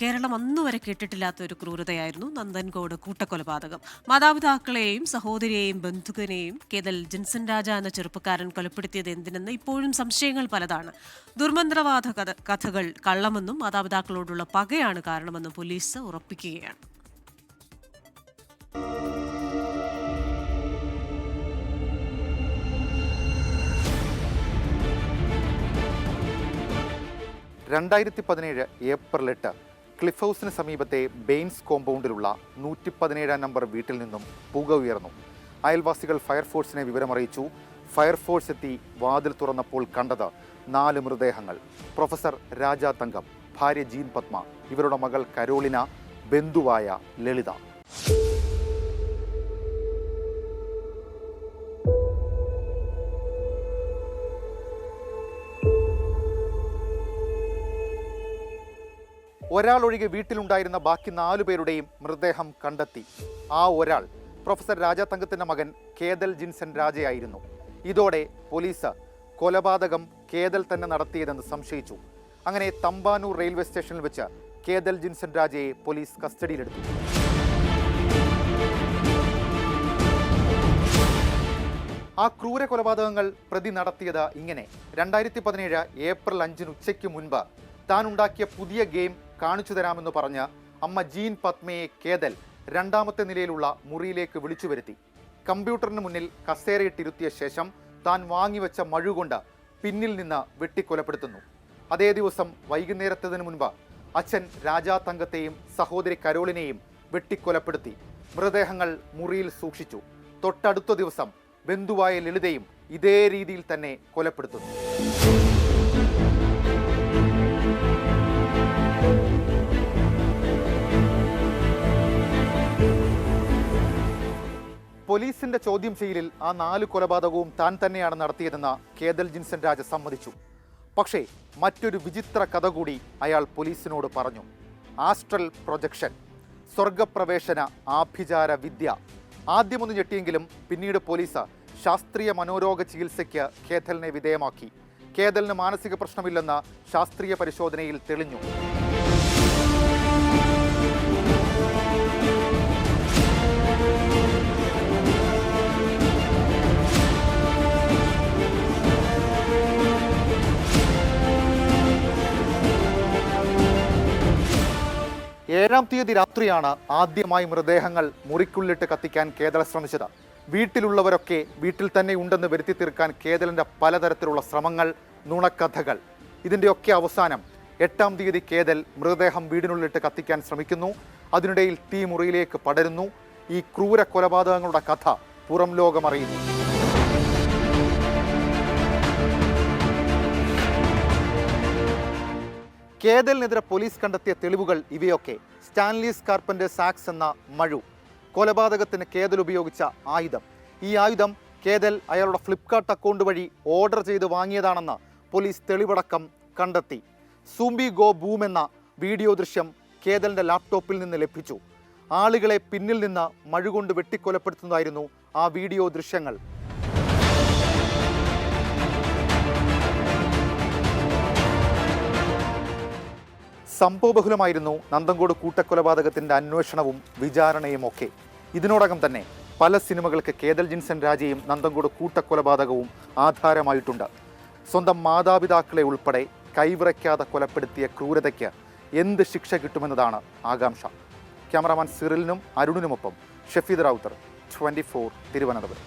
കേരളം അന്നുവരെ കേട്ടിട്ടില്ലാത്ത ഒരു ക്രൂരതയായിരുന്നു നന്ദൻകോട് കൂട്ടക്കൊലപാതകം. മാതാപിതാക്കളെയും സഹോദരിയെയും ബന്ധുവിനെയും കേതൽ ജിൻസൺ രാജ എന്ന ചെറുപ്പക്കാരൻ കൊലപ്പെടുത്തിയത് എന്തിനെന്ന് ഇപ്പോഴും സംശയങ്ങൾ പലതാണ്. ദുർമന്ത്രവാദ കഥകൾ കള്ളമെന്നും മാതാപിതാക്കളോടുള്ള പകയാണ് കാരണമെന്നും പോലീസ് ഉറപ്പിക്കുകയാണ്. ഏപ്രിൽ 8 ക്ലിഫ് ഹൗസിന് സമീപത്തെ ബെയിൻസ് കോമ്പൗണ്ടിലുള്ള 117 നമ്പർ വീട്ടിൽ നിന്നും പുക ഉയർന്നു. അയൽവാസികൾ ഫയർഫോഴ്സിനെ വിവരമറിയിച്ചു. ഫയർഫോഴ്സ് എത്തി വാതിൽ തുറന്നപ്പോൾ കണ്ടത് 4 മൃതദേഹങ്ങൾ. പ്രൊഫസർ രാജ തങ്കം, ഭാര്യ ജീൻ പത്മ, ഇവരുടെ മകൾ കരോളിന, ബന്ധുവായ ലളിത. ഒരാളൊഴികെ വീട്ടിലുണ്ടായിരുന്ന ബാക്കി 4 പേരുടെയും മൃതദേഹം കണ്ടെത്തി. ആ ഒരാൾ പ്രൊഫസർ രാജ തങ്കത്തിൻ്റെ മകൻ കേതൽ ജിൻസൺ രാജയായിരുന്നു. ഇതോടെ പോലീസ് കൊലപാതകം കേതൽ തന്നെ നടത്തിയതെന്ന് സംശയിച്ചു. അങ്ങനെ തമ്പാനൂർ റെയിൽവേ സ്റ്റേഷനിൽ വെച്ച് കേതൽ ജിൻസൺ രാജയെ പോലീസ് കസ്റ്റഡിയിലെടുത്തു. ആ ക്രൂര കൊലപാതകങ്ങൾ പ്രതി നടത്തിയത് ഇങ്ങനെ: 2017 ഏപ്രിൽ 5 ഉച്ചയ്ക്ക് മുൻപ് താൻ ഉണ്ടാക്കിയ പുതിയ ഗെയിം കാണിച്ചു തരാമെന്ന് പറഞ്ഞ് അമ്മ ജീൻ പത്മയെ കേതൽ 2ാമത്തെ നിലയിലുള്ള മുറിയിലേക്ക് വിളിച്ചു വരുത്തി. കമ്പ്യൂട്ടറിന് മുന്നിൽ കസേരയിട്ടിരുത്തിയ ശേഷം താൻ വാങ്ങിവെച്ച മഴുകൊണ്ട് പിന്നിൽ നിന്ന് വെട്ടിക്കൊലപ്പെടുത്തുന്നു. അതേ ദിവസം വൈകുന്നേരത്തതിനു മുൻപ് അച്ഛൻ രാജാ തങ്കത്തെയും സഹോദരി കരോളിനെയും വെട്ടിക്കൊലപ്പെടുത്തി. മൃതദേഹങ്ങൾ മുറിയിൽ സൂക്ഷിച്ചു. തൊട്ടടുത്ത ദിവസം ബന്ധുവായ ലളിതയും ഇതേ രീതിയിൽ തന്നെ കൊലപ്പെടുത്തുന്നു. പോലീസിന്റെ ചോദ്യം ചെയ്യലിൽ ആ 4 കൊലപാതകവും താൻ തന്നെയാണ് നടത്തിയതെന്ന് കേതൽ ജിൻസൺ രാജ സമ്മതിച്ചു. പക്ഷേ മറ്റൊരു വിചിത്ര കഥ കൂടി അയാൾ പോലീസിനോട് പറഞ്ഞു. ആസ്ട്രൽ പ്രൊജക്ഷൻ, സ്വർഗപ്രവേശന ആഭിചാര വിദ്യ. ആദ്യമൊന്ന് ഞെട്ടിയെങ്കിലും പിന്നീട് പോലീസ് ശാസ്ത്രീയ മനോരോഗ ചികിത്സയ്ക്ക് കേതലിനെ വിധേയമാക്കി. കേതലിന് മാനസിക പ്രശ്നമില്ലെന്ന് ശാസ്ത്രീയ പരിശോധനയിൽ തെളിഞ്ഞു. ഏഴാം തീയതി രാത്രിയാണ് ആദ്യമായി മൃതദേഹങ്ങൾ മുറിക്കുള്ളിട്ട് കത്തിക്കാൻ കേതൽ ശ്രമിച്ചത്. വീട്ടിലുള്ളവരൊക്കെ വീട്ടിൽ തന്നെ ഉണ്ടെന്ന് വരുത്തി തീർക്കാൻ കേതലിൻ്റെ പലതരത്തിലുള്ള ശ്രമങ്ങൾ, നുണക്കഥകൾ. ഇതിൻ്റെയൊക്കെ അവസാനം 8ാം തീയതി കേതൽ മൃതദേഹം വീടിനുള്ളിട്ട് കത്തിക്കാൻ ശ്രമിക്കുന്നു. അതിനിടയിൽ തീ മുറിയിലേക്ക് പടരുന്നു. ഈ ക്രൂര കൊലപാതകങ്ങളുടെ കഥ പുറം ലോകമറിയുന്നു. കേതലിനെതിരെ പോലീസ് കണ്ടെത്തിയ തെളിവുകൾ ഇവയൊക്കെ: സ്റ്റാൻലി സ്കാർപ്പൻ്റെ സാക്സ് എന്ന മഴു, കൊലപാതകത്തിന് കേതൽ ഉപയോഗിച്ച ആയുധം. ഈ ആയുധം കേതൽ അയാളുടെ ഫ്ലിപ്കാർട്ട് അക്കൗണ്ട് വഴി ഓർഡർ ചെയ്ത് വാങ്ങിയതാണെന്ന് പോലീസ് തെളിവടക്കം കണ്ടെത്തി. സൂംബി ഗോ ബൂം എന്ന വീഡിയോ ദൃശ്യം കേതലിൻ്റെ ലാപ്ടോപ്പിൽ നിന്ന് ലഭിച്ചു. ആളുകളെ പിന്നിൽ നിന്ന് മഴുകൊണ്ട് വെട്ടിക്കൊലപ്പെടുത്തുന്നതായിരുന്നു ആ വീഡിയോ ദൃശ്യങ്ങൾ. സംഭവബഹുലമായിരുന്നു നന്ദൻകോട് കൂട്ടക്കൊലപാതകത്തിൻ്റെ അന്വേഷണവും വിചാരണയും ഒക്കെ. ഇതിനോടകം തന്നെ പല സിനിമകൾക്ക് കേതൽ ജിൻസൺ രാജയും നന്ദൻകോട് കൂട്ടക്കൊലപാതകവും ആധാരമായിട്ടുണ്ട്. സ്വന്തം മാതാപിതാക്കളെ ഉൾപ്പെടെ കൈവിറയ്ക്കാതെ കൊലപ്പെടുത്തിയ ക്രൂരതയ്ക്ക് എന്ത് ശിക്ഷ കിട്ടുമെന്നതാണ് ആകാംക്ഷ. ക്യാമറാമാൻ സിറിലിനും അരുണിനുമൊപ്പം ഷഫീദ് റാവുത്തർ, 24 തിരുവനന്തപുരം.